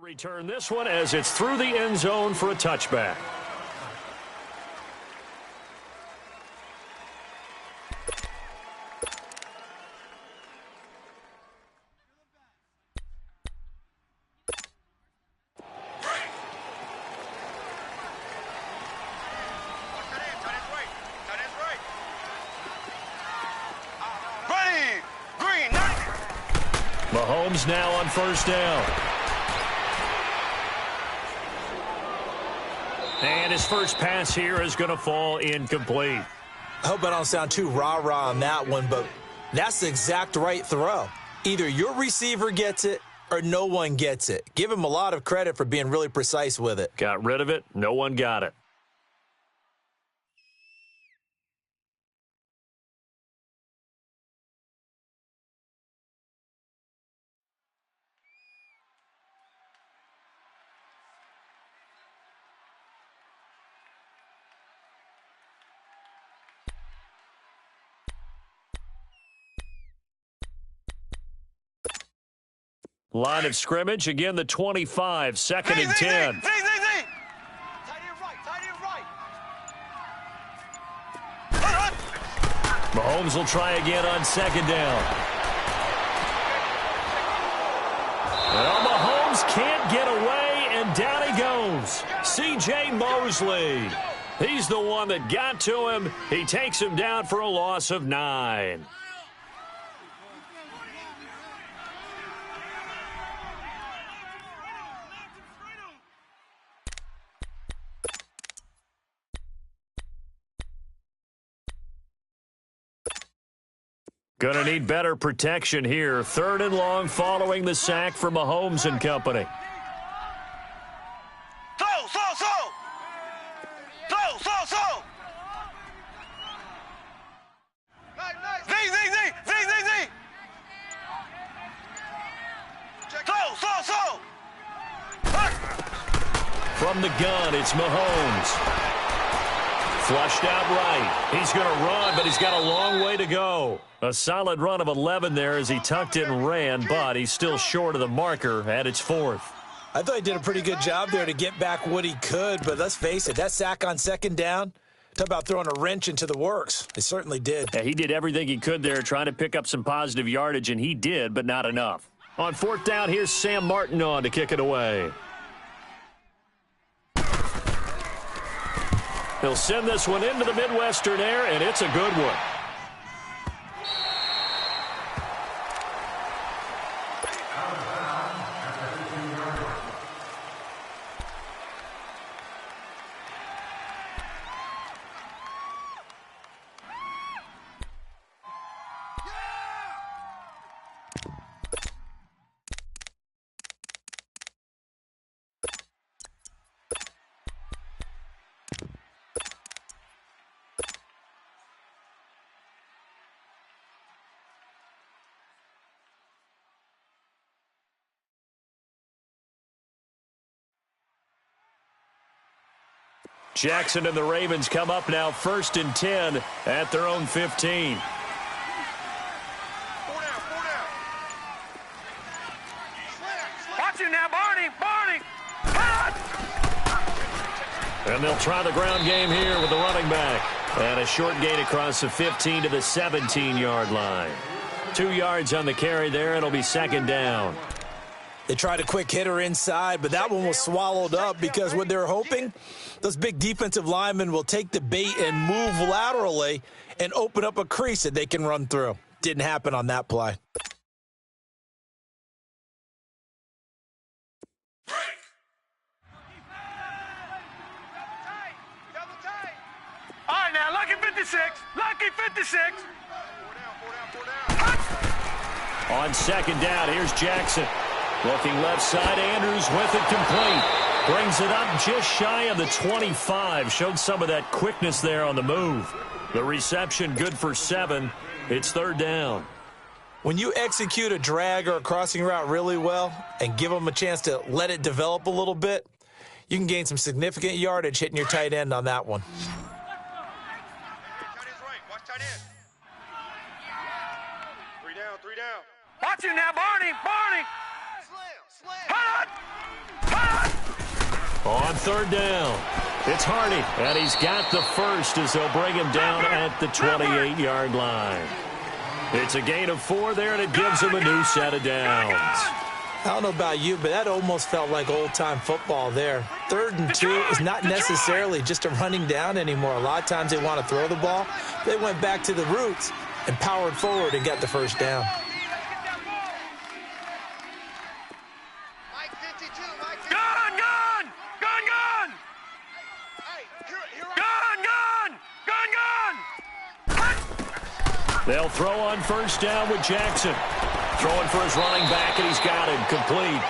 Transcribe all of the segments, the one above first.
Return this one as it's through the end zone for a touchback. Mahomes now on first down. And his first pass here is going to fall incomplete. I hope I don't sound too rah-rah on that one, but that's the exact right throw. Either your receiver gets it or no one gets it. Give him a lot of credit for being really precise with it. Got rid of it. No one got it. Line of scrimmage, again the 25, second and 10. Mahomes will try again on second down. Well, Mahomes can't get away, and down he goes. C.J. Mosley. He's the one that got to him. He takes him down for a loss of 9. Gonna need better protection here. Third and long following the sack for Mahomes and company. From the gun, it's Mahomes. Flushed out right. He's going to run, but he's got a long way to go. A solid run of 11 there as he tucked it and ran, but he's still short of the marker at its 4th. I thought he did a pretty good job there to get back what he could, but let's face it, that sack on second down, talk about throwing a wrench into the works. It certainly did. Yeah, he did everything he could there trying to pick up some positive yardage, and he did, but not enough. On 4th down, here's Sam Martin on to kick it away. He'll send this one into the Midwestern air, and it's a good one. Jackson and the Ravens come up now 1st and 10 at their own 15. Watch it now, Barney. And they'll try the ground game here with the running back. And a short gain across the 15 to the 17-yard line. 2 yards on the carry there. It'll be second down. They tried a quick hitter inside, but that one was swallowed up because what they're hoping, those big defensive linemen will take the bait and move laterally and open up a crease that they can run through. Didn't happen on that play. All right, now, lucky 56. Lucky 56. On second down, here's Jackson. Looking left side, Andrews with it complete. Brings it up just shy of the 25. Showed some of that quickness there on the move. The reception good for 7. It's 3rd down. When you execute a drag or a crossing route really well and give them a chance to let it develop a little bit, you can gain some significant yardage hitting your tight end on that one. Watch it now, Barney. Hot! On third down, it's Hardy, and he's got the first as they'll bring him down at the 28-yard line. It's a gain of 4 there, and it gives him a new set of downs. I don't know about you, but that almost felt like old-time football there. 3rd and 2 is not necessarily just a running down anymore. A lot of times they want to throw the ball. They went back to the roots and powered forward and got the first down. They'll throw on first down with Jackson. Throwing for his running back, and he's got it complete.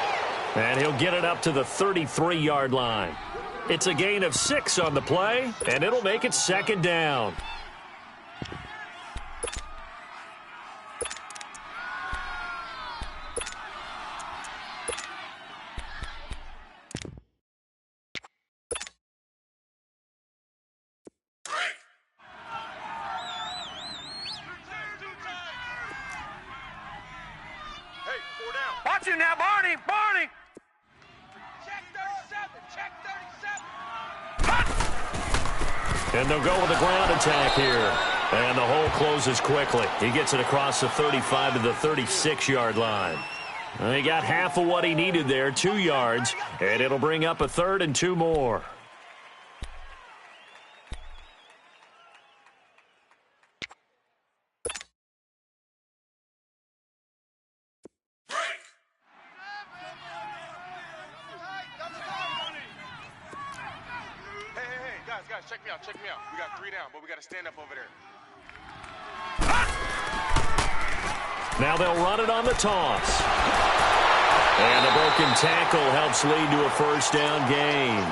And he'll get it up to the 33-yard line. It's a gain of 6 on the play, and it'll make it 2nd down. Watch him now, Barney! Barney! Check 37! Check 37! And they'll go with a ground attack here. And the hole closes quickly. He gets it across the 35 to the 36-yard line. And he got half of what he needed there, 2 yards. And it'll bring up a 3rd and 2 more. Guys, check me out, check me out. We got 3 down, but we got to stand up over there. Now they'll run it on the toss. And the broken tackle helps lead to a first down gain.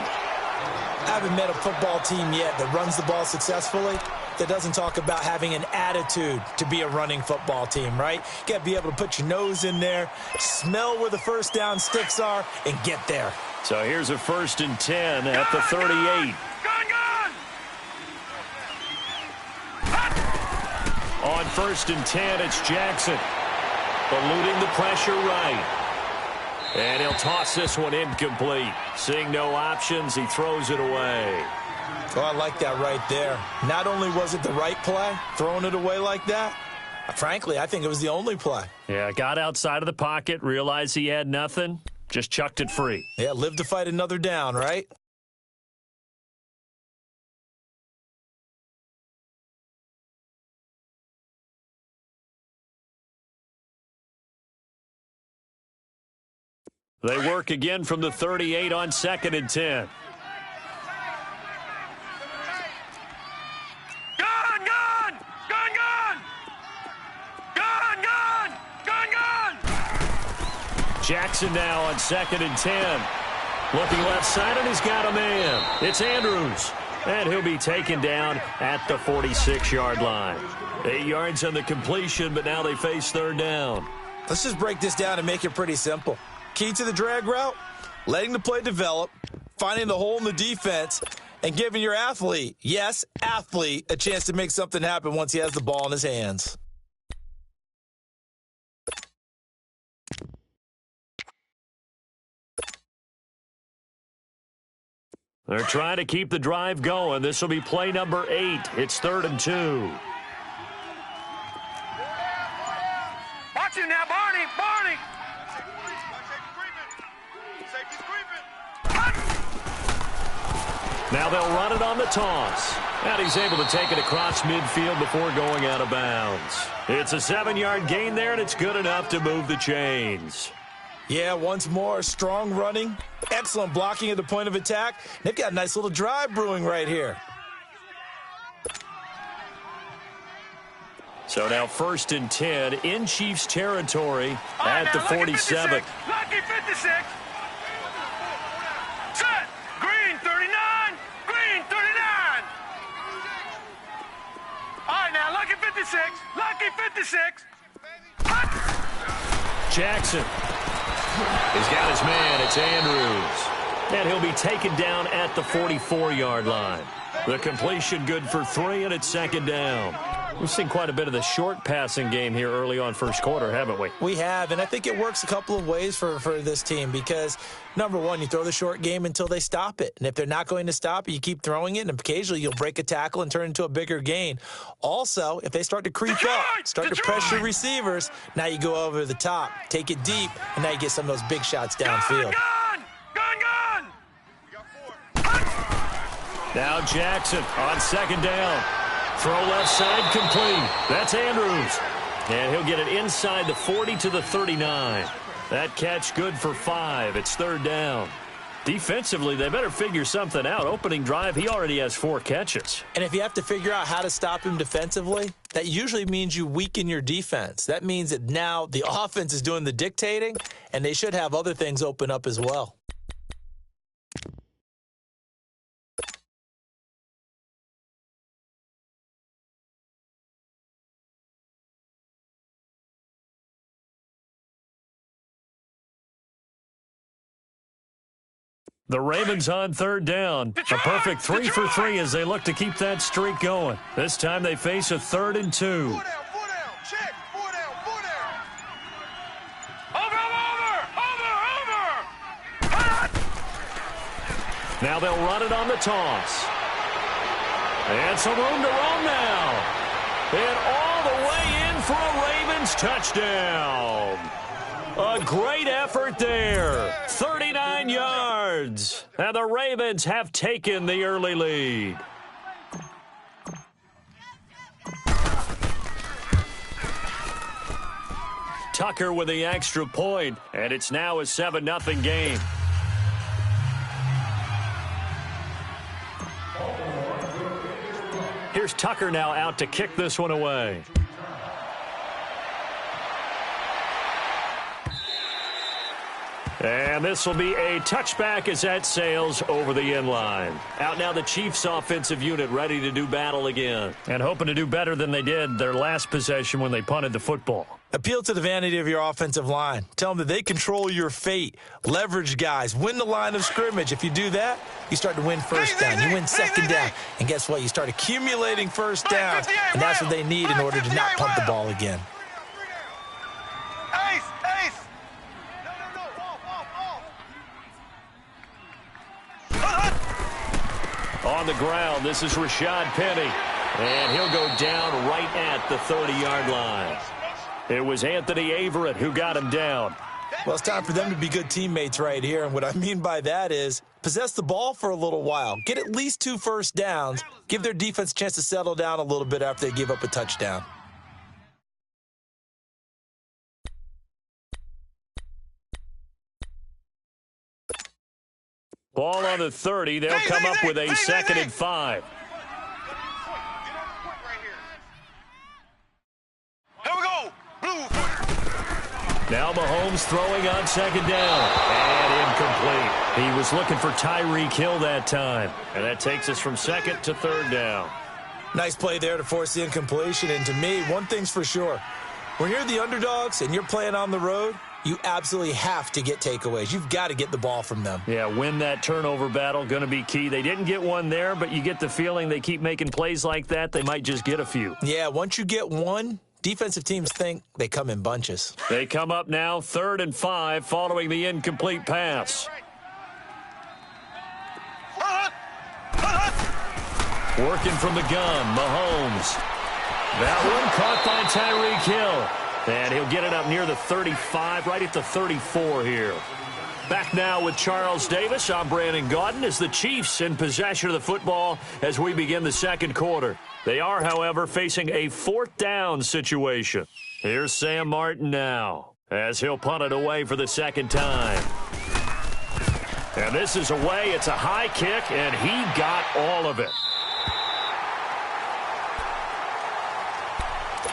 I haven't met a football team yet that runs the ball successfully that doesn't talk about having an attitude to be a running football team, right? You got to be able to put your nose in there, smell where the first down sticks are, and get there. So here's a 1st and 10 at the 38. On 1st and 10, it's Jackson. Eluding the pressure right. And he'll toss this one incomplete. Seeing no options, he throws it away. Oh, I like that right there. Not only was it the right play, throwing it away like that, frankly, I think it was the only play. Yeah, got outside of the pocket, realized he had nothing, just chucked it free. Yeah, live to fight another down, right? They work again from the 38 on 2nd and 10. Gun! Gun! Gun! Gun! Gun! Gun! Gun! Gun! Jackson now on 2nd and 10. Looking left side, and he's got a man. It's Andrews. And he'll be taken down at the 46-yard line. 8 yards on the completion, but now they face 3rd down. Let's just break this down and make it pretty simple. Key to the drag route, letting the play develop, finding the hole in the defense, and giving your athlete, yes, athlete, a chance to make something happen once he has the ball in his hands. They're trying to keep the drive going. This will be play number 8. It's 3rd and 2. Watch him now, Barney! Barney! Now they'll run it on the toss. And he's able to take it across midfield before going out of bounds. It's a 7-yard gain there, and it's good enough to move the chains. Yeah, once more, strong running, excellent blocking at the point of attack. They've got a nice little drive brewing right here. So now 1st and 10 in Chiefs territory at the 47. Lucky 56. Set. Green 39. Green 39. All right, now lucky 56. Lucky 56. Jackson. He's got his man. It's Andrews. And he'll be taken down at the 44-yard line. The completion good for 3, and it's 2nd down. We've seen quite a bit of the short passing game here early on first quarter, haven't we? We have, and I think it works a couple of ways for this team because, number one, you throw the short game until they stop it. And if they're not going to stop it, you keep throwing it, and occasionally you'll break a tackle and turn into a bigger gain. Also, if they start to creep up, start to pressure receivers, now you go over the top, take it deep, and now you get some of those big shots downfield. Gun! Now Jackson on second down. Throw left side complete. That's Andrews. And he'll get it inside the 40 to the 39. That catch good for 5. It's third down. Defensively, they better figure something out. Opening drive, he already has 4 catches. And if you have to figure out how to stop him defensively, that usually means you weaken your defense. That means that now the offense is doing the dictating, and they should have other things open up as well. The Ravens on third down. A perfect 3 for 3 as they look to keep that streak going. This time they face a 3rd and 2. 4 down, check, 4 down. Over! Now they'll run it on the toss. And some room to roam now. And all the way in for a Ravens touchdown. A great effort there. 39 yards. And the Ravens have taken the early lead. Tucker with the extra point, and it's now a 7-0 game. Here's Tucker now out to kick this one away. And this will be a touchback as that sails over the end line. Out now the Chiefs offensive unit ready to do battle again. And hoping to do better than they did their last possession when they punted the football. Appeal to the vanity of your offensive line. Tell them that they control your fate. Leverage guys. Win the line of scrimmage. If you do that, you start to win first down. You win second down. And guess what? You start accumulating first downs. And that's what they need in order to not punt the ball again. Ace! On the ground, this is Rashad Penny. And he'll go down right at the 30-yard line. It was Anthony Averett who got him down. Well, it's time for them to be good teammates right here. And what I mean by that is possess the ball for a little while. Get at least 2 first downs. Give their defense a chance to settle down a little bit after they give up a touchdown. Ball on the 30. They'll come up with a 2nd and 5. Here we go. Blue. Now Mahomes throwing on second down. And incomplete. He was looking for Tyreek Hill that time. And that takes us from 2nd to 3rd down. Nice play there to force the incompletion. And to me, one thing's for sure. When you're the underdogs and you're playing on the road, you absolutely have to get takeaways. You've got to get the ball from them. Yeah, win that turnover battle, going to be key. They didn't get one there, but you get the feeling they keep making plays like that, they might just get a few. Yeah, once you get one, defensive teams think they come in bunches. They come up now 3rd and 5 following the incomplete pass. Working from the gun, Mahomes. That one caught by Tyreek Hill. And he'll get it up near the 35, right at the 34 here. Back now with Charles Davis. I'm Brandon Gaudin as the Chiefs in possession of the football as we begin the second quarter. They are, however, facing a 4th down situation. Here's Sam Martin now as he'll punt it away for the 2nd time. And this is away. It's a high kick, and he got all of it.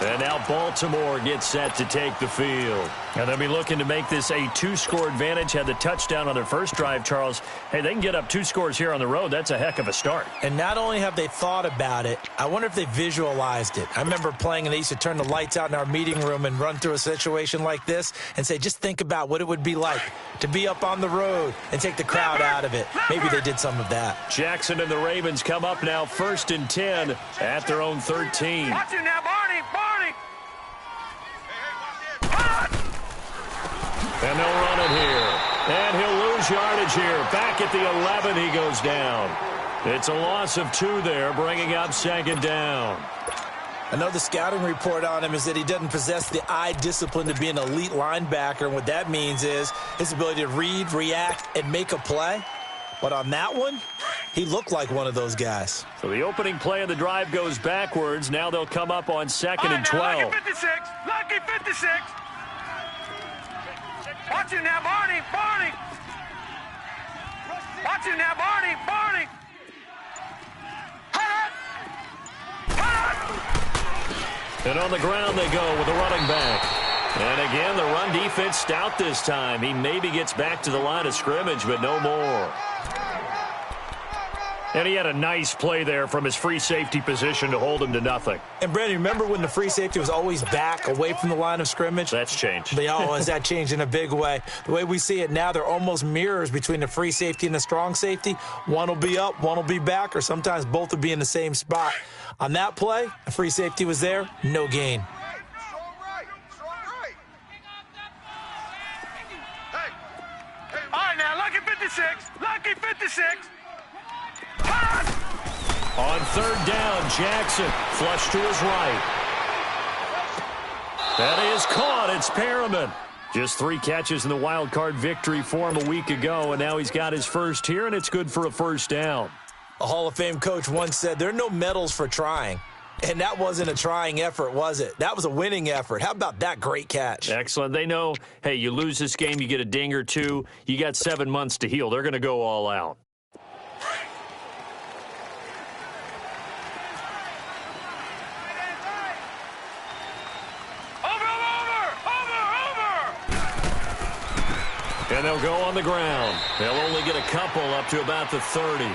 And now Baltimore gets set to take the field. And they'll be looking to make this a 2-score advantage. Had the touchdown on their first drive, Charles. Hey, they can get up 2 scores here on the road. That's a heck of a start. And not only have they thought about it, I wonder if they visualized it. I remember playing and they used to turn the lights out in our meeting room and run through a situation like this and say, just think about what it would be like to be up on the road and take the crowd out of it. Maybe they did some of that. Jackson and the Ravens come up now 1st and 10 at their own 13. Watch it now, boy. And they'll run it here. And he'll lose yardage here. Back at the 11, he goes down. It's a loss of 2 there, bringing up 2nd down. I know the scouting report on him is that he doesn't possess the eye discipline to be an elite linebacker. And what that means is his ability to read, react, and make a play. But on that one, he looked like one of those guys. So the opening play of the drive goes backwards. Now they'll come up on 2nd and 12. Lucky 56. Lucky 56. Watch him now, Barney. Barney. Watch him now, Barney. Barney. And on the ground they go with the running back. And again, the run defense stout this time. He maybe gets back to the line of scrimmage, but no more. And he had a nice play there from his free safety position to hold him to nothing. And, Brandon, remember when the free safety was always back away from the line of scrimmage? That's changed. Has that changed in a big way? The way we see it now, they're almost mirrors between the free safety and the strong safety. One will be up, one will be back, or sometimes both will be in the same spot. On that play, the free safety was there, no gain. All right, now, lucky 56. Lucky 56. On 3rd down, Jackson flush to his right. That is caught. It's Perriman. Just 3 catches in the wild card victory for him a week ago, and now he's got his first here, and it's good for a 1st down. A Hall of Fame coach once said, there are no medals for trying. And that wasn't a trying effort, was it? That was a winning effort. How about that great catch? Excellent. They know, hey, you lose this game, you get a ding or 2. You got 7 months to heal. They're going to go all out. And they'll go on the ground. They'll only get a couple up to about the 30.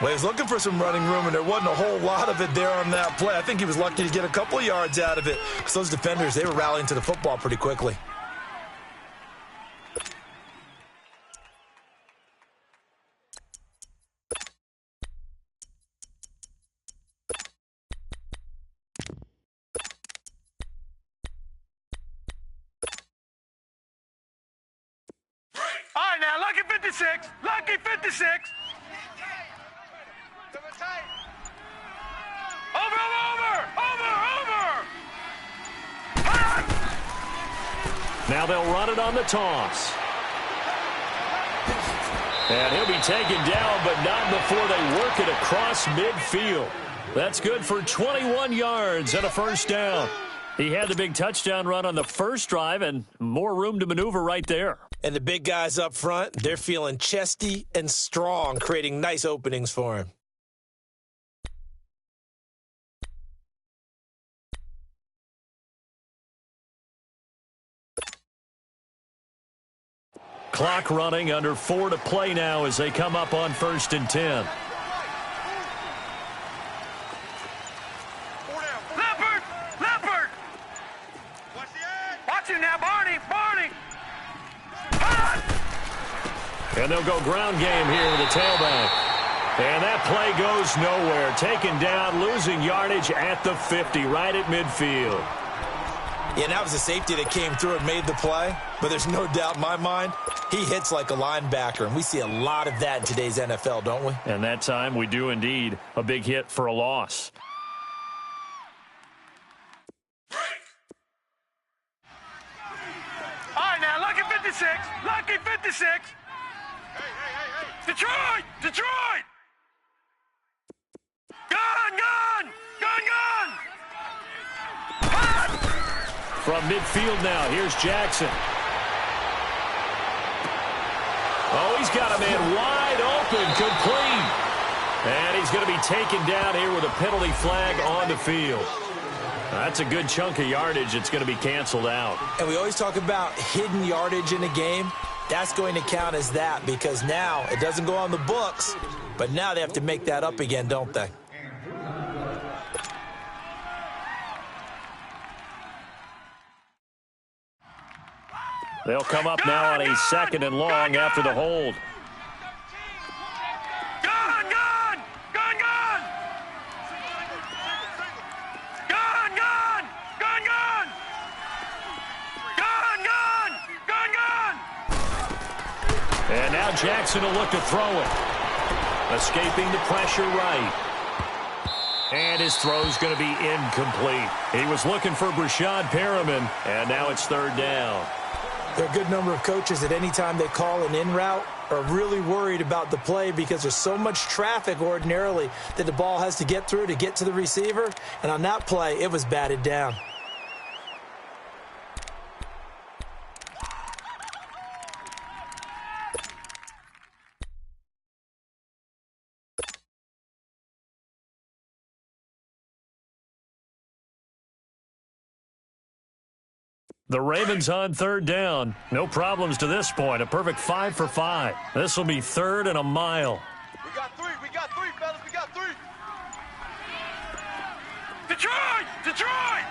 Well, he was looking for some running room, and there wasn't a whole lot of it there on that play. I think he was lucky to get a couple of yards out of it, because those defenders, they were rallying to the football pretty quickly. All right, now, lucky 56. Lucky 56. Over. Now they'll run it on the toss. And he'll be taken down, but not before they work it across midfield. That's good for 21 yards and a 1st down. He had the big touchdown run on the first drive and more room to maneuver right there. And the big guys up front, they're feeling chesty and strong, creating nice openings for him. Clock running, under 4 to play now as they come up on 1st and 10. Leopard. Watch him now, Barney. And they'll go ground game here with the tailback. And that play goes nowhere. Taken down, losing yardage at the 50, right at midfield. Yeah, and that was a safety that came through and made the play. But there's no doubt in my mind, he hits like a linebacker. And we see a lot of that in today's NFL, don't we? And that time we do indeed. A big hit for a loss. All right, now, lucky 56. Lucky 56. Detroit. Gun. From midfield now, here's Jackson. Oh, he's got a man wide open, complete. And he's going to be taken down here with a penalty flag on the field. That's a good chunk of yardage. It's going to be canceled out. And we always talk about hidden yardage in a game. That's going to count as that, because now it doesn't go on the books, but now they have to make that up again, don't they? They'll come up now on a 2nd and long after the hold. Gun. Jackson will look to throw it. Escaping the pressure right. And his throw's going to be incomplete. He was looking for Brashad Perriman, and now it's third down. There are a good number of coaches at any time they call an in route are really worried about the play because there's so much traffic ordinarily that the ball has to get through to get to the receiver. And on that play, it was batted down. The Ravens on third down. No problems to this point. A perfect 5 for 5. This will be third and a mile. We got three, fellas, we got three. Detroit! Detroit!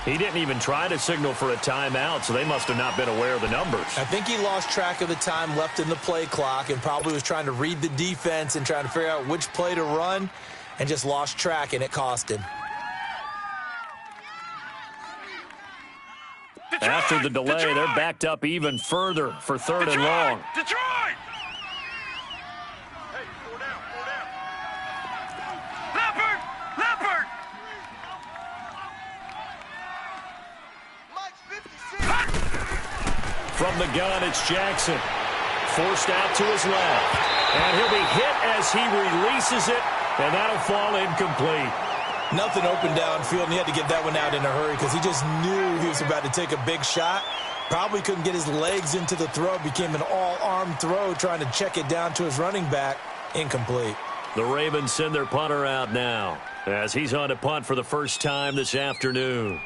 He didn't even try to signal for a timeout, so they must have not been aware of the numbers. I think he lost track of the time left in the play clock and probably was trying to read the defense and trying to figure out which play to run. And just lost track, and it cost him. Detroit! After the delay, Detroit! they're backed up even further for third and long. Detroit! Hey, 4 down, 4 down. Leopard! Leopard! Mike's 56. From the gun, it's Jackson. Forced out to his left. And he'll be hit as he releases it. And that'll fall incomplete. Nothing open downfield, and he had to get that one out in a hurry because he just knew he was about to take a big shot. Probably couldn't get his legs into the throw. Became an all-arm throw trying to check it down to his running back. Incomplete. The Ravens send their punter out now as he's on to punt for the first time this afternoon.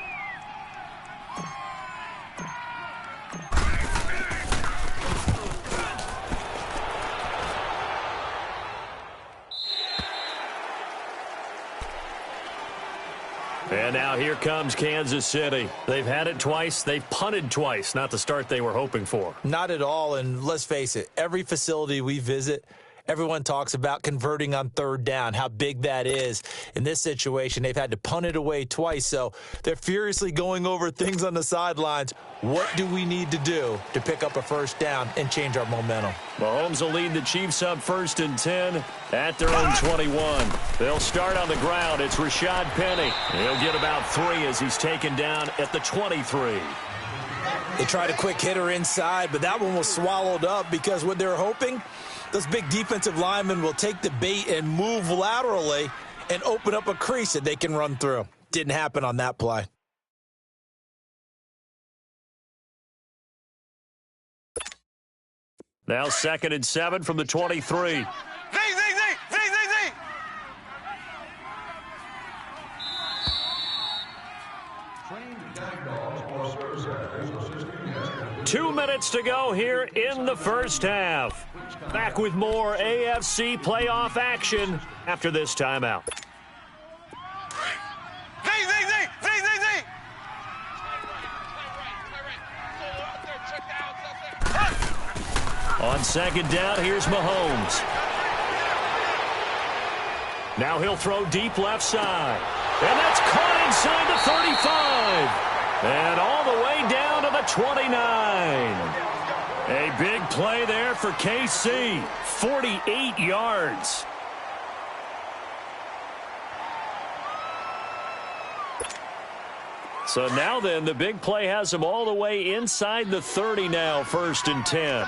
And now here comes Kansas City. They've had it twice. They've punted twice. Not the start they were hoping for. Not at all, and let's face it, every facility we visit, everyone talks about converting on third down, how big that is. In this situation, they've had to punt it away twice, so they're furiously going over things on the sidelines. What do we need to do to pick up a first down and change our momentum? Mahomes will lead the Chiefs up 1st and 10 at their own 21. They'll start on the ground. It's Rashad Penny. He'll get about 3 as he's taken down at the 23. They tried a quick hitter inside, but that one was swallowed up because what they're hoping, those big defensive linemen will take the bait and move laterally and open up a crease that they can run through. Didn't happen on that play. Now 2nd and 7 from the 23. Z! 2 minutes to go here in the first half. Back with more AFC playoff action after this timeout. Z! On 2nd down, here's Mahomes. Now he'll throw deep left side. And that's caught inside the 35. And all the way down to the 29. A big play there for KC. 48 yards. So now then, the big play has him all the way inside the 30 now, 1st and 10.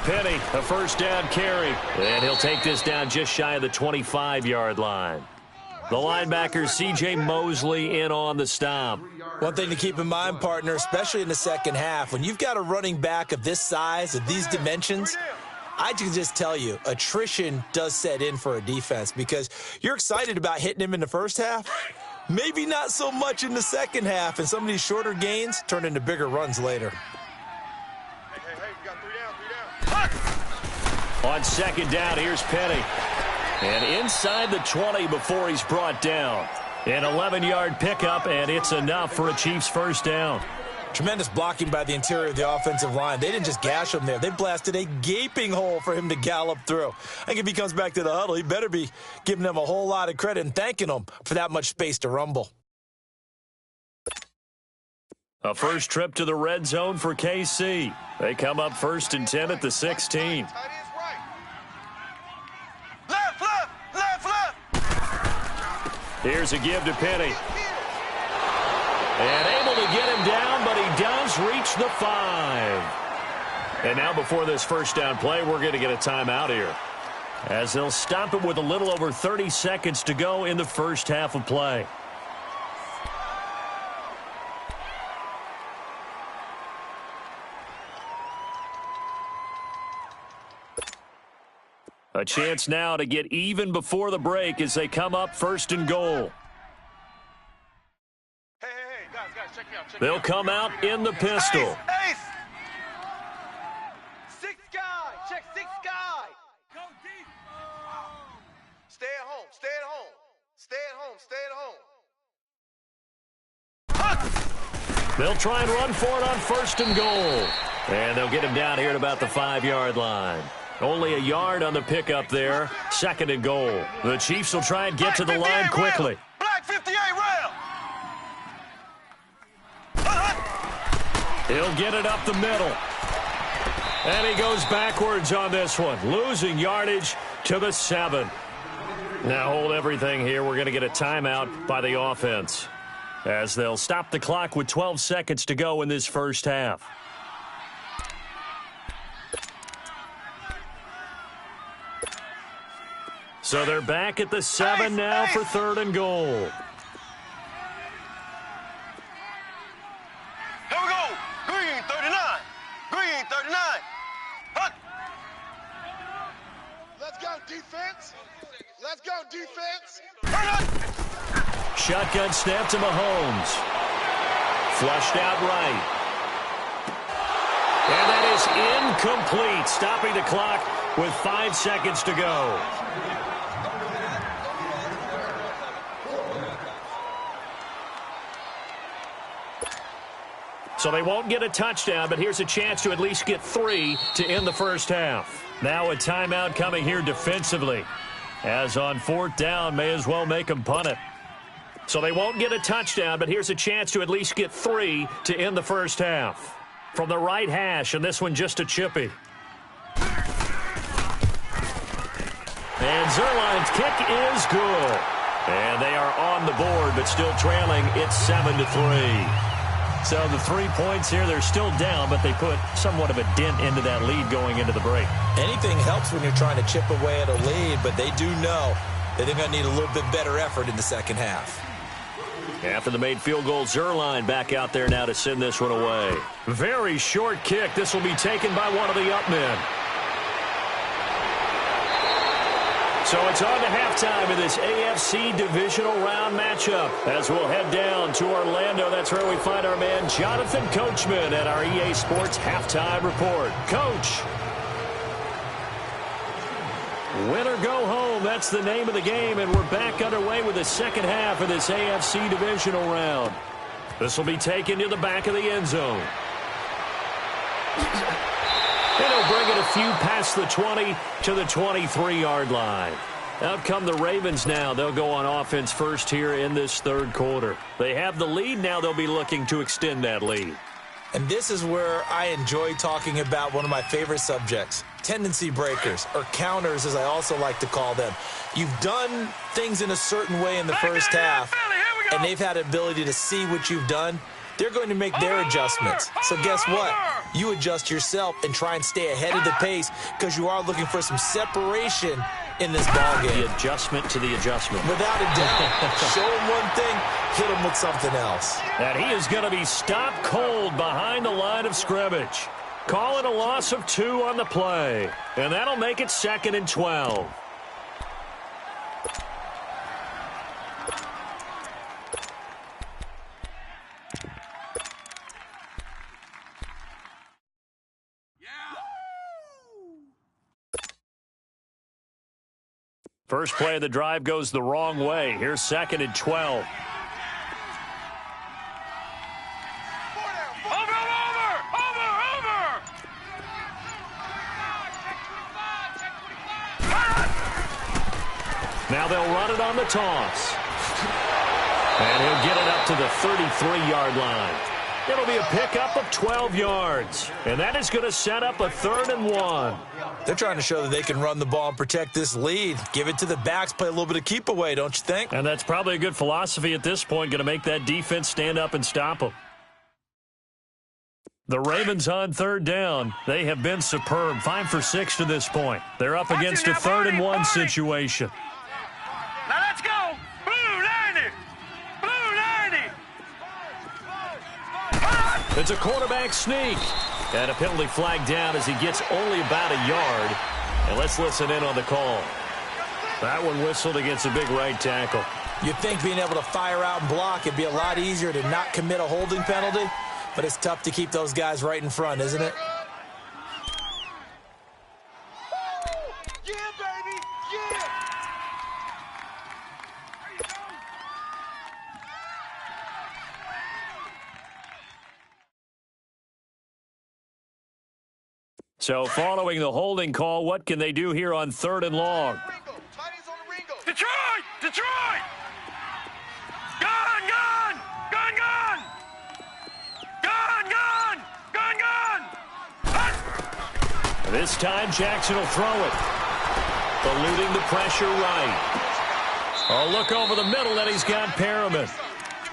Penny, a first down carry. And he'll take this down just shy of the 25-yard line. The linebacker, C.J. Mosley, in on the stop. One thing to keep in mind, partner, especially in the second half, when you've got a running back of this size, of these dimensions, I can just tell you, attrition does set in for a defense because you're excited about hitting him in the first half. Maybe not so much in the second half, and some of these shorter gains turn into bigger runs later. Hey, we got 3 down. On 2nd down, here's Penny. And inside the 20 before he's brought down. An 11-yard pickup, and it's enough for a Chiefs first down. Tremendous blocking by the interior of the offensive line. They didn't just gash him there. They blasted a gaping hole for him to gallop through. I think if he comes back to the huddle, he better be giving them a whole lot of credit and thanking them for that much space to rumble. A first trip to the red zone for KC. They come up 1st and 10 at the 16. Left, left, left, left. Here's a give to Penny. And able to get him down, but he does reach the 5. And now before this first down play, we're going to get a timeout here, as they'll stop it with a little over 30 seconds to go in the first half of play. A chance now to get even before the break as they come up 1st and goal. Hey, guys, check me out. They'll come out in the pistol. Ace. Six guy. Check six guy. Go deep. Stay at home. Stay at home. Stay at home. Stay at home. They'll try and run for it on 1st and goal. And they'll get him down here at about the 5-yard line. Only a yard on the pickup there. 2nd and goal. The Chiefs will try and get to the line quickly. Black 58 rail. He'll get it up the middle. And he goes backwards on this one, losing yardage to the 7. Now hold everything here. We're going to get a timeout by the offense, as they'll stop the clock with 12 seconds to go in this first half. So they're back at the 7 now for 3rd and goal. Here we go. Green 39. Green 39. Huck. Let's go, defense. Let's go, defense. Shotgun snap to Mahomes. Flushed out right. And that is incomplete, stopping the clock with 5 seconds to go. So they won't get a touchdown, but here's a chance to at least get 3 to end the first half. Now a timeout coming here defensively, as on 4th down, may as well make them punt it. So they won't get a touchdown, but here's a chance to at least get 3 to end the first half. From the right hash, and this one just a chippy. And Zerline's kick is good. And they are on the board, but still trailing. It's 7-3. So the 3 points here, they're still down, but they put somewhat of a dent into that lead going into the break. Anything helps when you're trying to chip away at a lead, but they do know that they're going to need a little bit better effort in the second half. After the made field goal, Zerline back out there now to send this one away. Very short kick. This will be taken by one of the up men. So it's on to halftime in this AFC divisional round matchup, as we'll head down to Orlando. That's where we find our man Jonathan Coachman at our EA Sports Halftime Report. Coach. Win or go home, that's the name of the game, and we're back underway with the second half of this AFC divisional round. This will be taken to the back of the end zone. And he'll bring it a few past the 20 to the 23-yard line. Out come the Ravens now. They'll go on offense first here in this third quarter. They have the lead. Now they'll be looking to extend that lead. And this is where I enjoy talking about one of my favorite subjects, tendency breakers, or counters as I also like to call them. You've done things in a certain way in the first half, and they've had the ability to see what you've done. They're going to make their adjustments. So guess what? You adjust yourself and try and stay ahead of the pace, because you are looking for some separation in this ballgame. The adjustment to the adjustment. Without a doubt. Show him one thing, hit him with something else. And he is going to be stopped cold behind the line of scrimmage. Calling a loss of 2 on the play. And that'll make it 2nd and 12. First play of the drive goes the wrong way. Here's 2nd and 12. Over Now they'll run it on the toss. And he'll get it up to the 33-yard line. It'll be a pickup of 12 yards. And that is going to set up a 3rd and 1. They're trying to show that they can run the ball and protect this lead. Give it to the backs, play a little bit of keep away, don't you think? And that's probably a good philosophy at this point, going to make that defense stand up and stop them. The Ravens on 3rd down. They have been superb. 5 for 6 to this point. They're up against a 3rd and 1 situation. Now let's go. Blue 90. Blue 90. It's a quarterback sneak. And a penalty flag down as he gets only about a yard. And let's listen in on the call. That one whistled against a big right tackle. You'd think being able to fire out and block, it'd be a lot easier to not commit a holding penalty. But it's tough to keep those guys right in front, isn't it? Yeah, baby, yeah. So following the holding call, what can they do here on 3rd and long? Detroit! Detroit! Gun, gun! Gun, gun! Gun, gun! Gun, gun! This time Jackson will throw it. Eluding the pressure right. Oh, look over the middle, and he's got Perriman.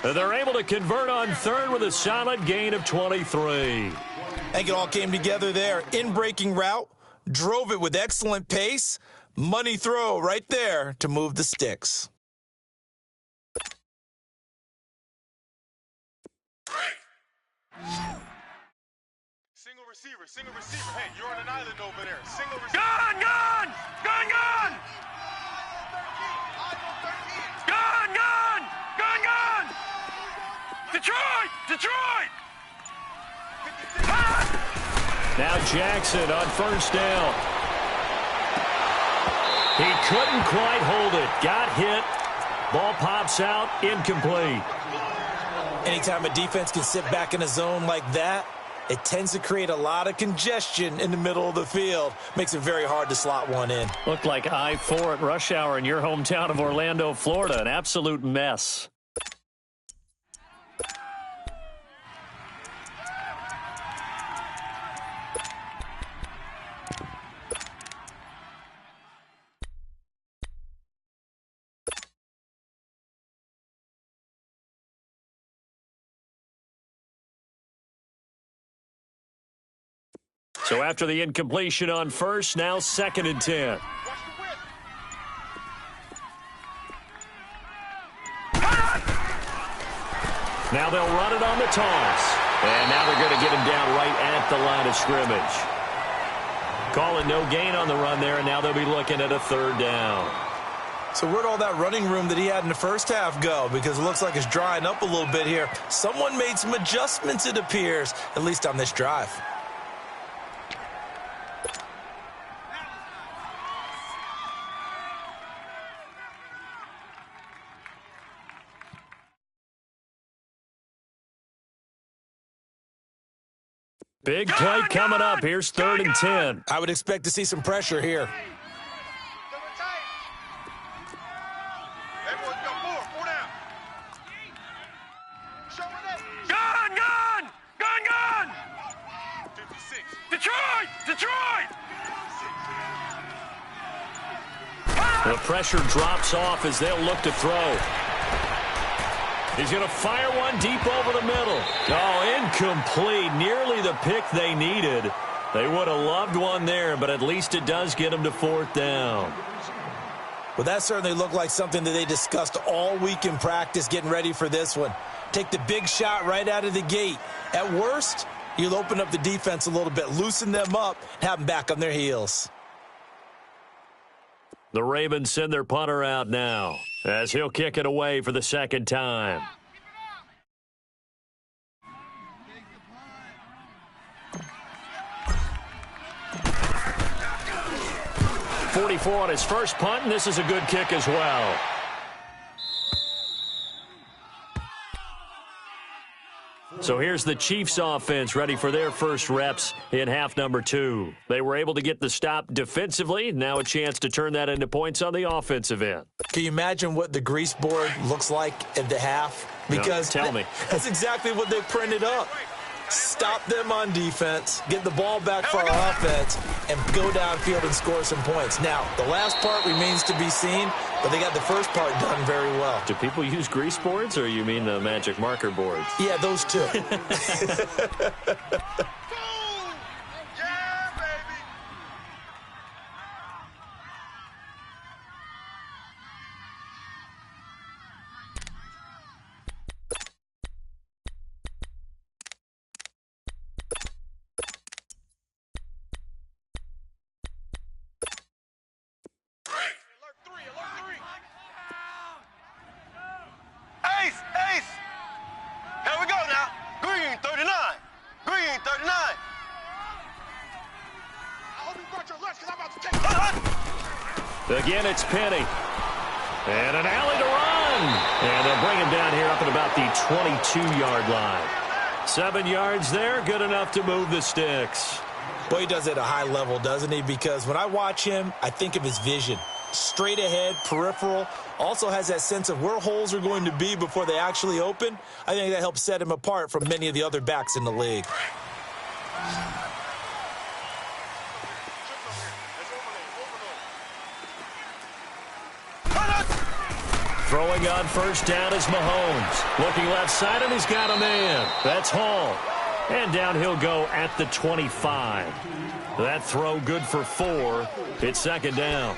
And they're able to convert on 3rd with a solid gain of 23. I think it all came together there. In-breaking route, drove it with excellent pace. Money throw right there to move the sticks. Single receiver. Hey, you're on an island over there. Single receiver. Gun, gun! Gun, gun! Gun, gun! Gun, gun! Detroit! Detroit! Now Jackson on 1st down. He couldn't quite hold it. Got hit. Ball pops out. Incomplete. Anytime a defense can sit back in a zone like that, it tends to create a lot of congestion in the middle of the field. Makes it very hard to slot one in. Looked like I-4 at rush hour in your hometown of Orlando, Florida. An absolute mess. So after the incompletion on 1st, now 2nd and 10. Now they'll run it on the toss. And now they're going to get him down right at the line of scrimmage. Calling no gain on the run there, and now they'll be looking at a 3rd down. So where'd all that running room that he had in the first half go? Because it looks like it's drying up a little bit here. Someone made some adjustments, it appears, at least on this drive. Big play coming up. Here's 3rd and 10. I would expect to see some pressure here. Everyone's got four down. Gun, gun! Gun, gun! 56. Detroit! Detroit! The pressure drops off as they'll look to throw. He's going to fire one deep over the middle. Oh, incomplete. Nearly the pick they needed. They would have loved one there, but at least it does get them to 4th down. Well, that certainly looked like something that they discussed all week in practice getting ready for this one. Take the big shot right out of the gate. At worst, you'll open up the defense a little bit, loosen them up, have them back on their heels. The Ravens send their punter out now as he'll kick it away for the 2nd time. .44 on his first punt, and this is a good kick as well. So here's the Chiefs offense ready for their first reps in half number 2. They were able to get the stop defensively. Now a chance to turn that into points on the offensive end. Can you imagine what the grease board looks like at the half? Because no, tell me. That's exactly what they printed up. Stop them on defense, get the ball back for our offense, and go downfield and score some points. Now, the last part remains to be seen, but they got the first part done very well. Do people use grease boards, or you mean the magic marker boards? Yeah, those two. Again, it's Penny. And an alley to run. And they'll bring him down here up at about the 22-yard line. 7 yards there, good enough to move the sticks. Boy, he does it at a high level, doesn't he? Because when I watch him, I think of his vision. Straight ahead, peripheral. Also has that sense of where holes are going to be before they actually open. I think that helps set him apart from many of the other backs in the league. Throwing on first down is Mahomes. Looking left side, and he's got a man. That's Hall. And down he'll go at the 25. That throw good for 4. It's second down.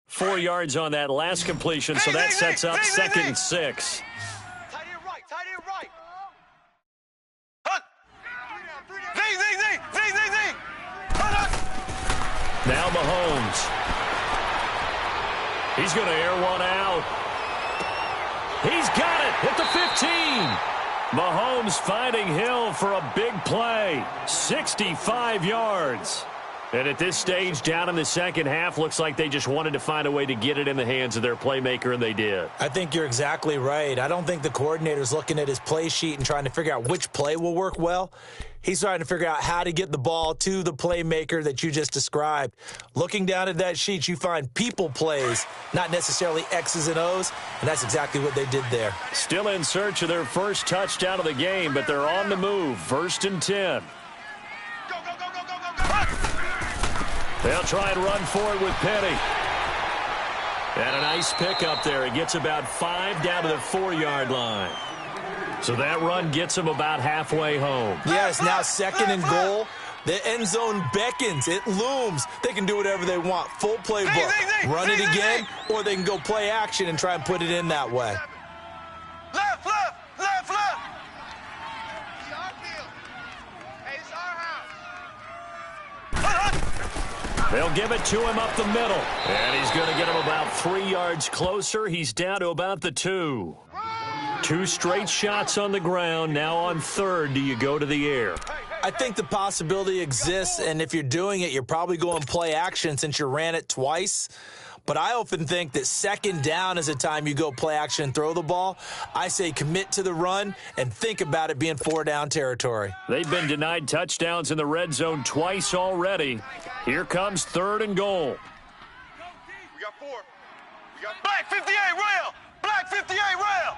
Four yards on that last completion, so that sets up second and 6. Tight end right, tight end right. Now Mahomes. He's going to air one out. He's got it at the 15. Mahomes finding Hill for a big play. 65 yards. And at this stage, down in the second half, looks like they just wanted to find a way to get it in the hands of their playmaker, and they did. I think you're exactly right. I don't think the coordinator's looking at his play sheet and trying to figure out which play will work well. He's trying to figure out how to get the ball to the playmaker that you just described. Looking down at that sheet, you find people plays, not necessarily X's and O's, and that's exactly what they did there. Still in search of their first touchdown of the game, but they're on the move. 1st and 10. They'll try and run forward with Penny. And a nice pickup there. He gets about 5 down to the 4-yard line. So that run gets him about halfway home. Yes, now 2nd and goal. The end zone beckons. It looms. They can do whatever they want. Full playbook. Run it again, or they can go play action and try and put it in that way. Left, left, left, left. It's our field. Hey, it's our house. They'll give it to him up the middle. And he's going to get him about 3 yards closer. He's down to about the 2. 2 straight shots on the ground. Now on 3rd, do you go to the air? I think the possibility exists, and if you're doing it, you're probably going play action since you ran it twice. But I often think that 2nd down is a time you go play action and throw the ball. I say commit to the run and think about it being 4-down territory. They've been denied touchdowns in the red zone twice already. Here comes 3rd and goal. We got 4. We got Black 58 rail! Black 58 rail!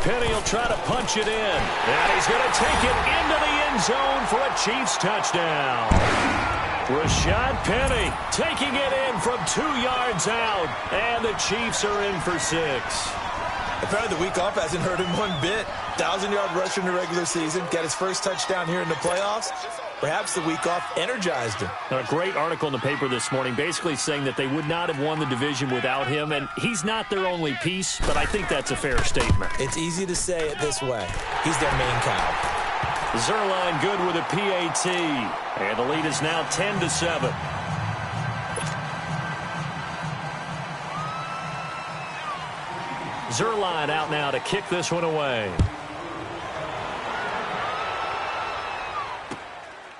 Penny will try to punch it in. And he's going to take it into the end zone for a Chiefs touchdown. Rashad Penny taking it in from 2 yards out. And the Chiefs are in for 6. Apparently the week off hasn't hurt him one bit. 1,000-yard rusher in the regular season. Got his first touchdown here in the playoffs. Perhaps the week off energized him. A great article in the paper this morning basically saying that they would not have won the division without him. And he's not their only piece, but I think that's a fair statement. It's easy to say it this way. He's their main cow. Zerline good with a PAT. And the lead is now 10-7. Zerline out now to kick this one away.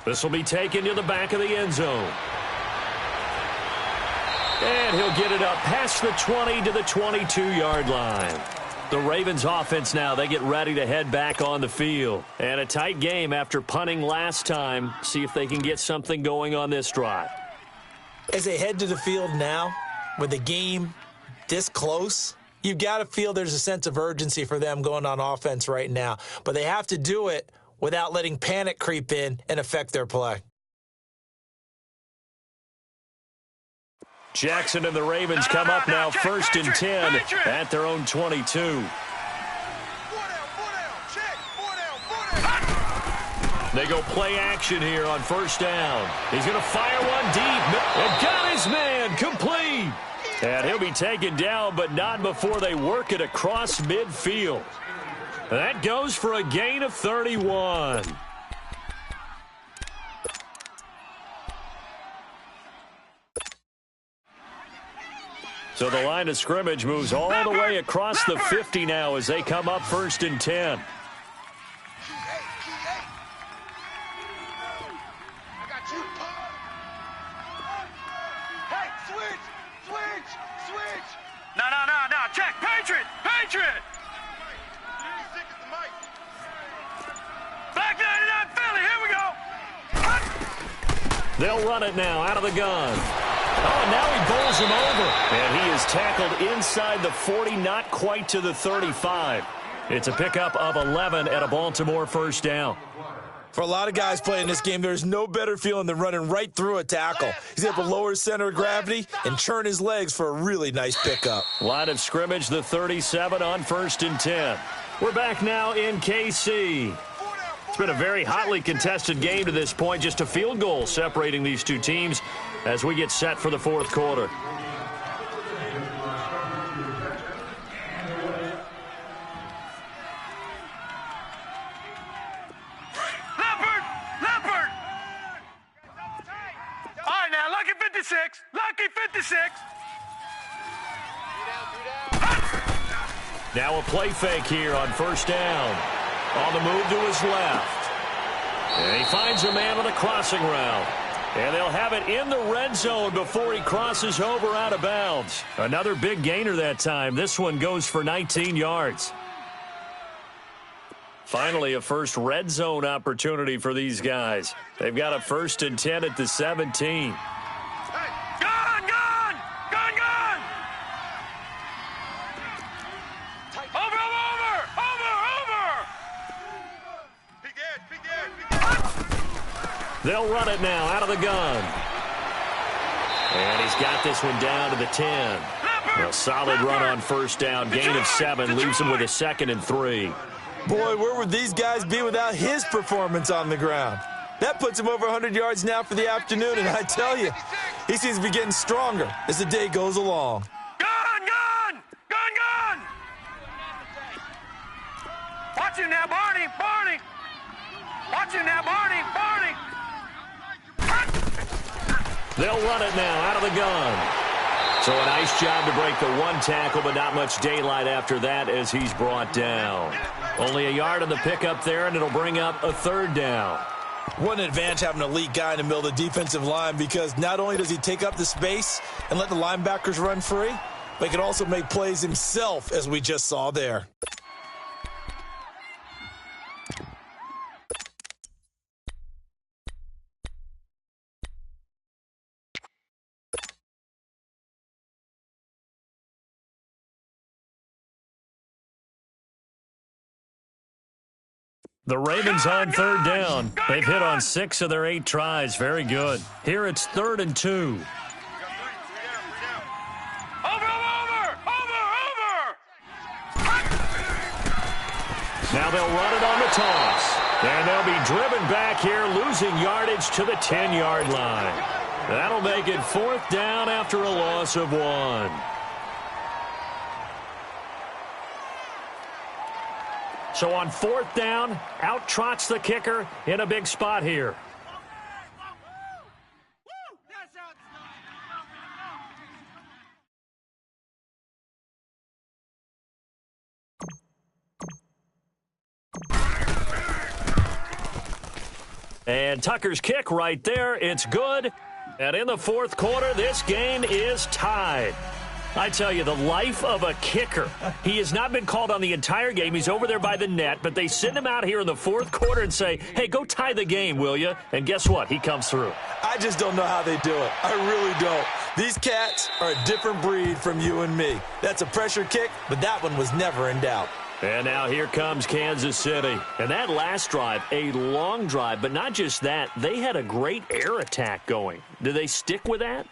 This will be taken to the back of the end zone. And he'll get it up past the 20 to the 22-yard line. The Ravens offense now, they get ready to head back on the field. And a tight game after punting last time. See if they can get something going on this drive. As they head to the field now, with the game this close, you've got to feel there's a sense of urgency for them going on offense right now. But they have to do it without letting panic creep in and affect their play. Jackson and the Ravens come up now, first and 10 at their own 22. They go play action here on first down. He's going to fire one deep. And got his man complete. And he'll be taken down, but not before they work it across midfield. That goes for a gain of 31. So the line of scrimmage moves all the way across the 50 now as they come up first and 10. No. Check. Patriot. Back 99 Philly. Here we go. They'll run it now out of the gun. Oh, and now he bowls him over. And he is tackled inside the 40, not quite to the 35. It's a pickup of 11 at a Baltimore first down. For a lot of guys playing this game, there's no better feeling than running right through a tackle. He's able to lower his center of gravity and churn his legs for a really nice pickup. Line of scrimmage, the 37 on first and 10. We're back now in KC. It's been a very hotly contested game to this point. Just a field goal separating these two teams as we get set for the fourth quarter. Leopard. All right, now, lucky 56. Now a play fake here on first down. On the move to his left. And he finds a man on the crossing route. And they'll have it in the red zone before he crosses over out of bounds. Another big gainer that time. This one goes for 19 yards. Finally, a first red zone opportunity for these guys. They've got a first and 10 at the 17. They'll run it now out of the gun. And he's got this one down to the 10. A solid run on first down. Gain of 7 leaves him with a 2nd and 3. Boy, where would these guys be without his performance on the ground? That puts him over 100 yards now for the afternoon, and I tell you, he seems to be getting stronger as the day goes along. Gun! Watch him now, Barney! Watch him now, Barney! They'll run it now out of the gun. So a nice job to break the one tackle, but not much daylight after that as he's brought down. Only a yard on the pickup there, and it'll bring up a third down. What an advantage having an elite guy in the middle of the defensive line, because not only does he take up the space and let the linebackers run free, but he can also make plays himself, as we just saw there. The Ravens on third down. They've hit on 6 of their 8 tries. Very good. Here it's 3rd and 2. Over! Now they'll run it on the toss. And they'll be driven back here, losing yardage to the 10-yard line. That'll make it 4th down after a loss of 1. So on 4th down, out trots the kicker in a big spot here. And Tucker's kick right there. It's good. And in the fourth quarter, this game is tied. I tell you, the life of a kicker. He has not been called on the entire game. He's over there by the net, but they send him out here in the fourth quarter and say, hey, go tie the game, will you? And guess what? He comes through. I just don't know how they do it. I really don't. These cats are a different breed from you and me. That's a pressure kick, but that one was never in doubt. And now here comes Kansas City. And that last drive, a long drive, but not just that. They had a great air attack going. Do they stick with that?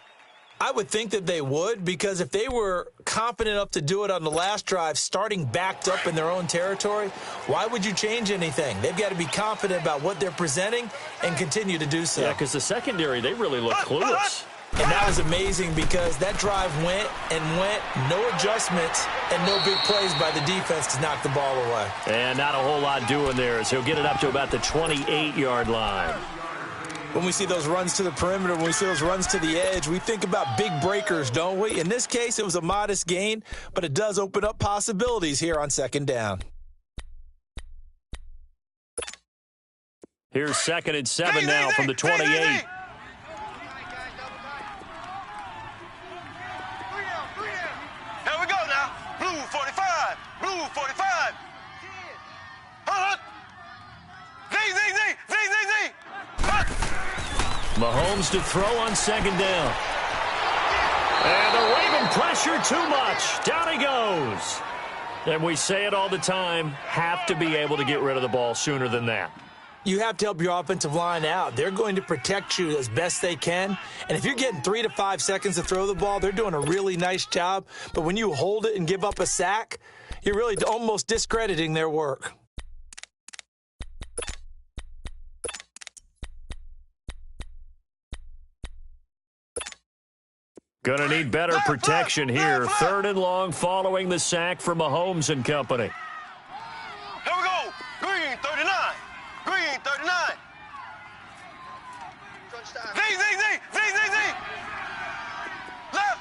I would think that they would, because if they were confident enough to do it on the last drive, starting backed up in their own territory, why would you change anything? They've got to be confident about what they're presenting and continue to do so. Yeah, because the secondary, they really look clueless. And that was amazing because that drive went and went, no adjustments and no big plays by the defense to knock the ball away. And not a whole lot doing there as he'll get it up to about the 28-yard line. When we see those runs to the perimeter, when we see those runs to the edge, we think about big breakers, don't we? In this case, it was a modest gain, but it does open up possibilities here on second down. Here's 2nd and 7 now from the 28. Here we go now. Blue 45. Blue 45. Z. Mahomes to throw on 2nd down. And the Raven pressure too much. Down he goes. And we say it all the time, have to be able to get rid of the ball sooner than that. You have to help your offensive line out. They're going to protect you as best they can. And if you're getting 3 to 5 seconds to throw the ball, they're doing a really nice job. But when you hold it and give up a sack, you're really almost discrediting their work. Gonna need better protection here. 3rd and long following the sack from Mahomes and company. Here we go. Green 39. Green 39. Z. Left.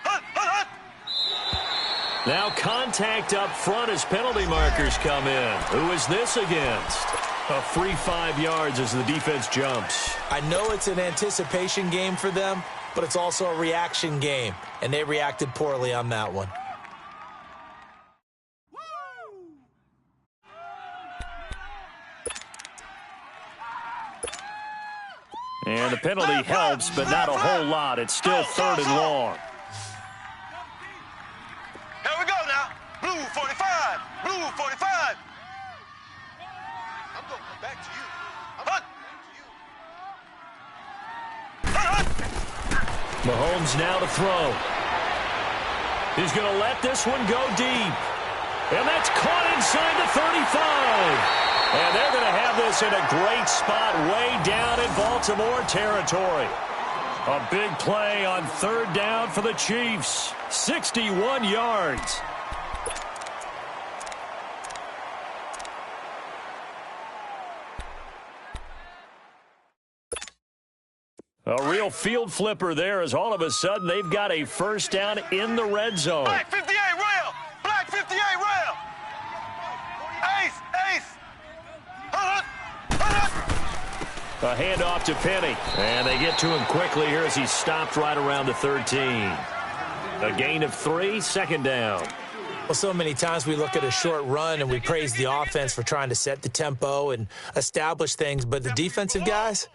Hut. Now contact up front as penalty markers come in. Who is this against? A free 5 yards as the defense jumps. I know it's an anticipation game for them, but it's also a reaction game, and they reacted poorly on that one. And the penalty helps, but not a whole lot. It's still 3rd and long. Here we go now. Blue 45. Blue 45. I'm going to come back to you. Mahomes now to throw. He's going to let this one go deep. And that's caught inside the 35. And they're going to have this in a great spot way down in Baltimore territory. A big play on 3rd down for the Chiefs. 61 yards. A real field flipper there as all of a sudden they've got a first down in the red zone. Black 58 rail. Black 58 rail. Ace. A handoff to Penny. And they get to him quickly here as he's stopped right around the 13. A gain of 3, 2nd down. Well, so many times we look at a short run and we praise the offense for trying to set the tempo and establish things, but the defensive guys,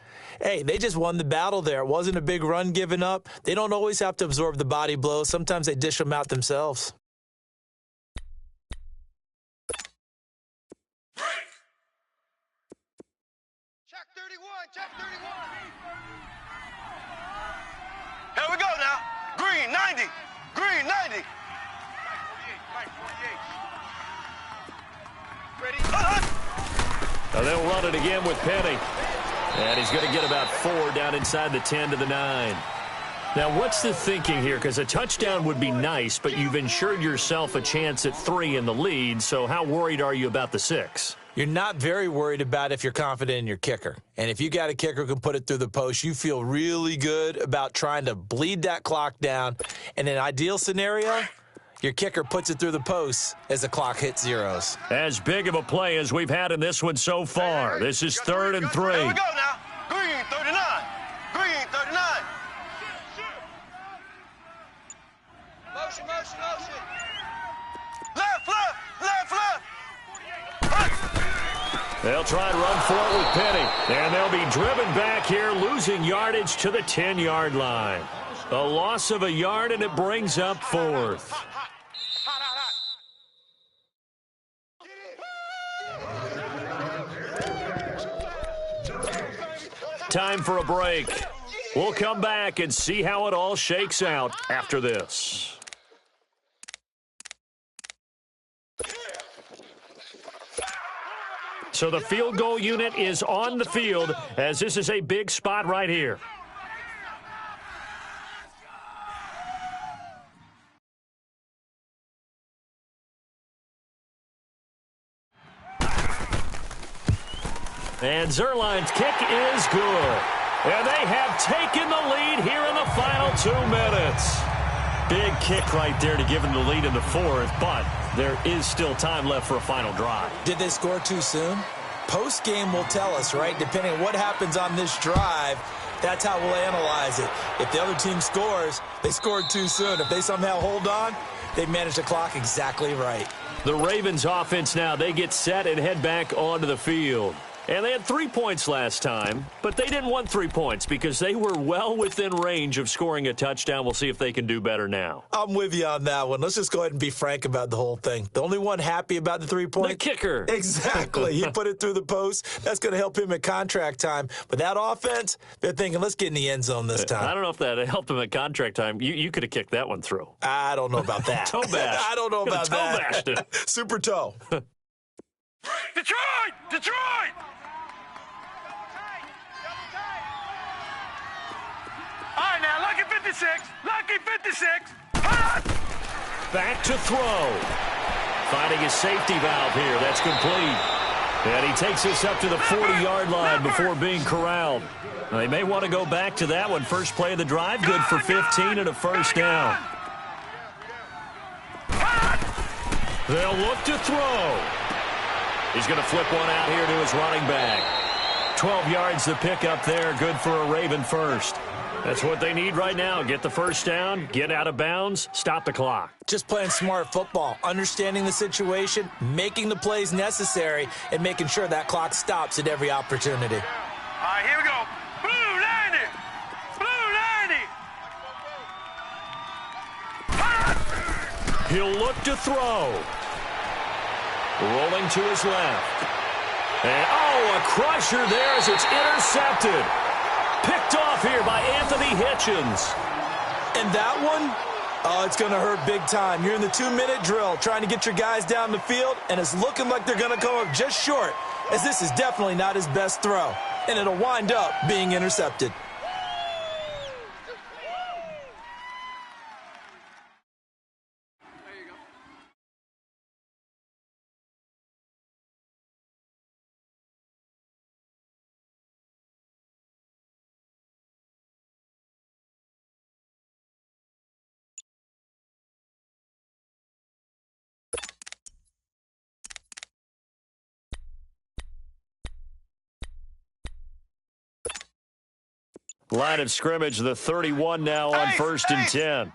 hey, they just won the battle there. It wasn't a big run given up. They don't always have to absorb the body blows. Sometimes they dish them out themselves. Check 31. Here we go now. Green 90. Green 90. Black 48. Ready? Now they'll run it again with Penny. And he's going to get about 4 down inside the 10 to the 9. Now, what's the thinking here? Because a touchdown would be nice, but you've ensured yourself a chance at 3 in the lead, so how worried are you about the 6? You're not very worried about if you're confident in your kicker. And if you got a kicker who can put it through the post, you feel really good about trying to bleed that clock down. In an ideal scenario, Your kicker puts it through the post as the clock hits zeros. As big of a play as we've had in this one so far. This is 3rd and 3. Here we go now. Green 39. Green 39. Motion, motion, motion. Left, left, left, left. They'll try and run for it with Penny. And they'll be driven back here, losing yardage to the 10-yard line. A loss of a yard, and it brings up 4th. Time for a break. We'll come back and see how it all shakes out after this. So the field goal unit is on the field, as this is a big spot right here. And Zerline's kick is good. And they have taken the lead here in the final 2 minutes. Big kick right there to give them the lead in the 4th, but there is still time left for a final drive. Did they score too soon? Post-game will tell us, right? Depending on what happens on this drive, that's how we'll analyze it. If the other team scores, they scored too soon. If they somehow hold on, they managed the clock exactly right. The Ravens offense now, they get set and head back onto the field. And they had 3 points last time, but they didn't want 3 points because they were well within range of scoring a touchdown. We'll see if they can do better now. I'm with you on that one. Let's just go ahead and be frank about the whole thing. The only one happy about the 3 points? The kicker. Exactly. He put it through the post. That's going to help him at contract time. But that offense, they're thinking, let's get in the end zone this time. I don't know if that helped him at contract time. You could have kicked that one through. I don't know about that. Toe bash. I don't know about that. Toe bashed it. Super toe. Detroit! Detroit! All right, now, lucky 56. Lucky 56. Back to throw. Finding his safety valve here. That's complete. And he takes us up to the 40-yard line before being corralled. Now, they may want to go back to that one. First play of the drive, good for 15 and a first down. They'll look to throw. He's going to flip one out here to his running back. 12 yards to pick up there. Good for a Raven first. That's what they need right now. Get the first down, get out of bounds, stop the clock. Just playing smart football, understanding the situation, making the plays necessary, and making sure that clock stops at every opportunity. All right, here we go. Blue 90. Blue 90. He'll look to throw. Rolling to his left. And, a crusher there as it's intercepted. Picked off here by Anthony Hitchens. And that one, it's going to hurt big time. You're in the 2-minute drill trying to get your guys down the field, and it's looking like they're going to come up just short, as this is definitely not his best throw. And it'll wind up being intercepted. Line of scrimmage, the 31 now on 1st and 10.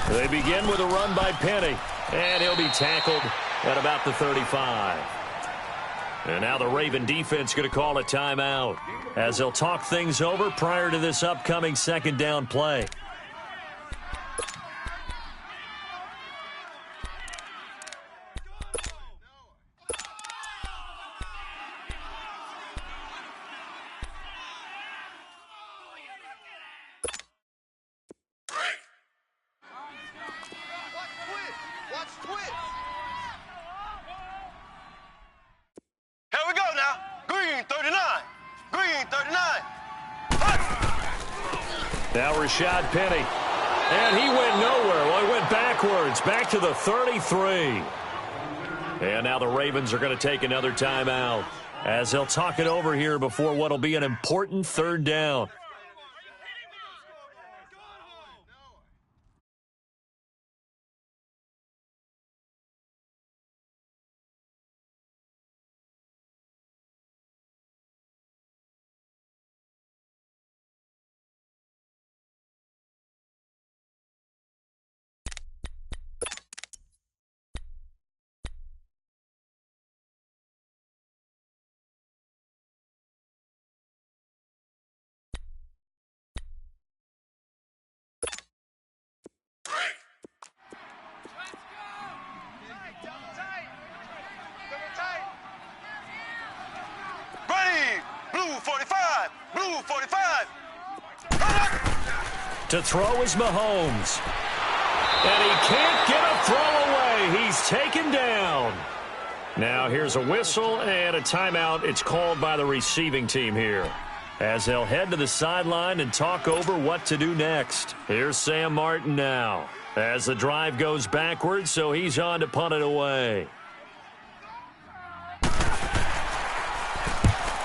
They begin with a run by Penny, and he'll be tackled at about the 35. And now the Raven defense going to call a timeout as they'll talk things over prior to this upcoming 2nd down play. Now Rashad Penny. And he went nowhere. Well, he went backwards. Back to the 33. And now the Ravens are going to take another timeout as they'll talk it over here before what will be an important 3rd down. 45. Blue 45. To throw is Mahomes. And he can't get a throw away. He's taken down. Now here's a whistle and a timeout. It's called by the receiving team here, as they'll head to the sideline and talk over what to do next. Here's Sam Martin now, as the drive goes backwards, so he's on to punt it away.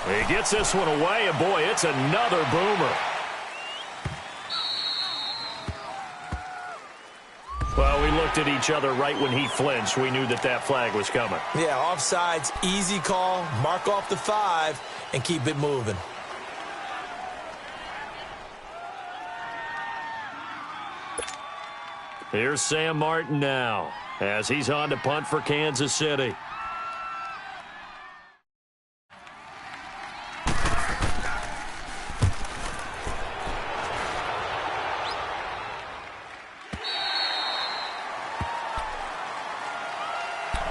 He gets this one away, and boy, it's another boomer. Well, we looked at each other right when he flinched. We knew that that flag was coming. Yeah, offsides, easy call, mark off the 5, and keep it moving. Here's Sam Martin now, as he's on to punt for Kansas City.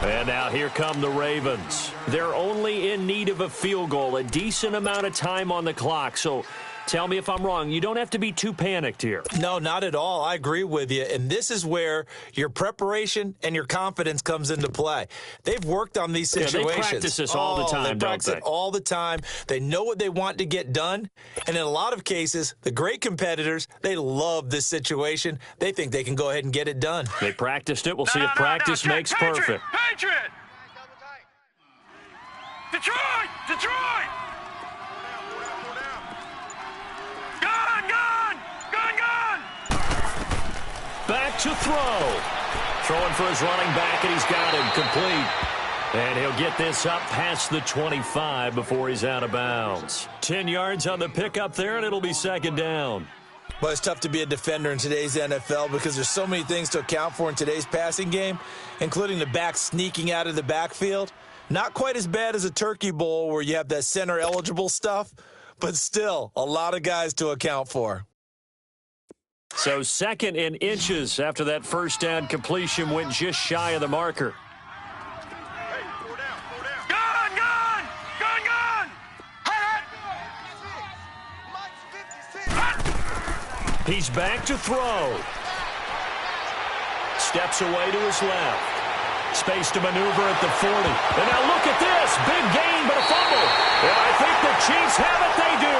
And now here come the Ravens. They're only in need of a field goal, a decent amount of time on the clock. So tell me if I'm wrong. You don't have to be too panicked here. No, not at all. I agree with you. And this is where your preparation and your confidence comes into play. They've worked on these situations. They practice this all the time, they practice it all the time. They know what they want to get done. And in a lot of cases, the great competitors, they love this situation. They think they can go ahead and get it done. They practiced it. We'll see if practice makes perfect. Patriot! Detroit! Detroit! Back to throw. Throwing for his running back, and he's got him complete. And he'll get this up past the 25 before he's out of bounds. 10 yards on the pickup there, and it'll be second down. Well, it's tough to be a defender in today's NFL because there's so many things to account for in today's passing game, including the back sneaking out of the backfield. Not quite as bad as a turkey bowl where you have that center-eligible stuff, but still a lot of guys to account for. So second in inches after that first down completion went just shy of the marker. Hey, 4 down, 4 down. Gun! Gun! Gun! Gun! Mike's 56. He's back to throw. Steps away to his left. Space to maneuver at the 40. And now look at this. Big gain, but a fumble. And I think the Chiefs have it. They do.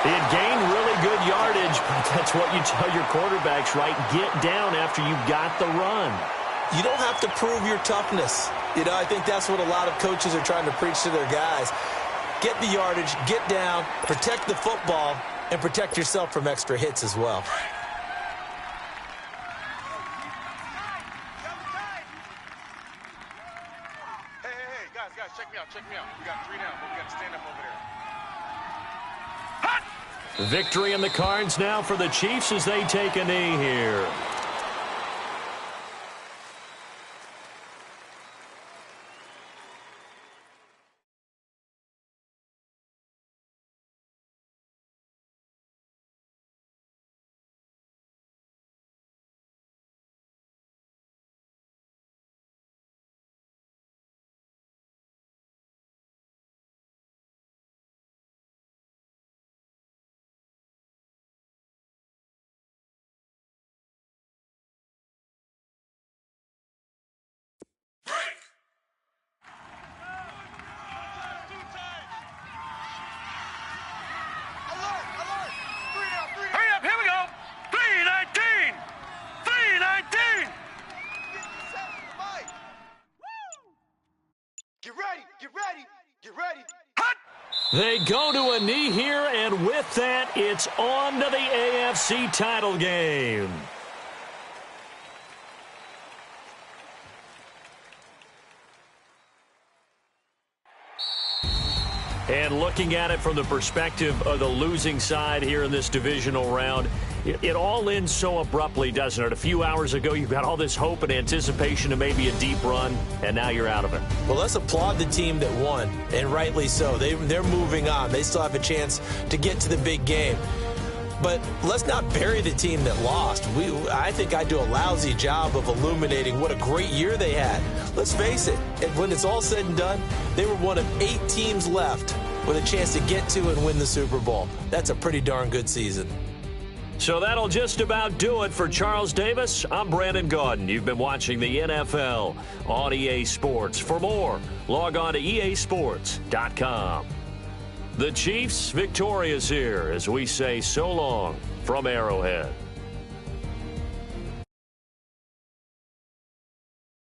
He had gained really good yardage, but that's what you tell your quarterbacks, right? Get down after you got the run. You don't have to prove your toughness. You know, I think that's what a lot of coaches are trying to preach to their guys. Get the yardage, get down, protect the football, and protect yourself from extra hits as well. Hey, guys, check me out. We got 3 down, but we got to stand up over there. Victory in the cards now for the Chiefs as they take a knee here. Hurry up, here we go. 319. 319. Get ready, get ready, get ready. Hut! They go to a knee here, and with that, it's on to the AFC title game. And looking at it from the perspective of the losing side here in this divisional round, it all ends so abruptly, doesn't it? A few hours ago, you've got all this hope and anticipation of maybe a deep run, and now you're out of it. Well, let's applaud the team that won, and rightly so. They're moving on. They still have a chance to get to the big game. But let's not bury the team that lost. I think I do a lousy job of illuminating what a great year they had. Let's face it, when it's all said and done, they were one of 8 teams left with a chance to get to and win the Super Bowl. That's a pretty darn good season. So that'll just about do it for Charles Davis. I'm Brandon Gaudin. You've been watching the NFL on EA Sports. For more, log on to easports.com. The Chiefs victorious here as we say so long from Arrowhead.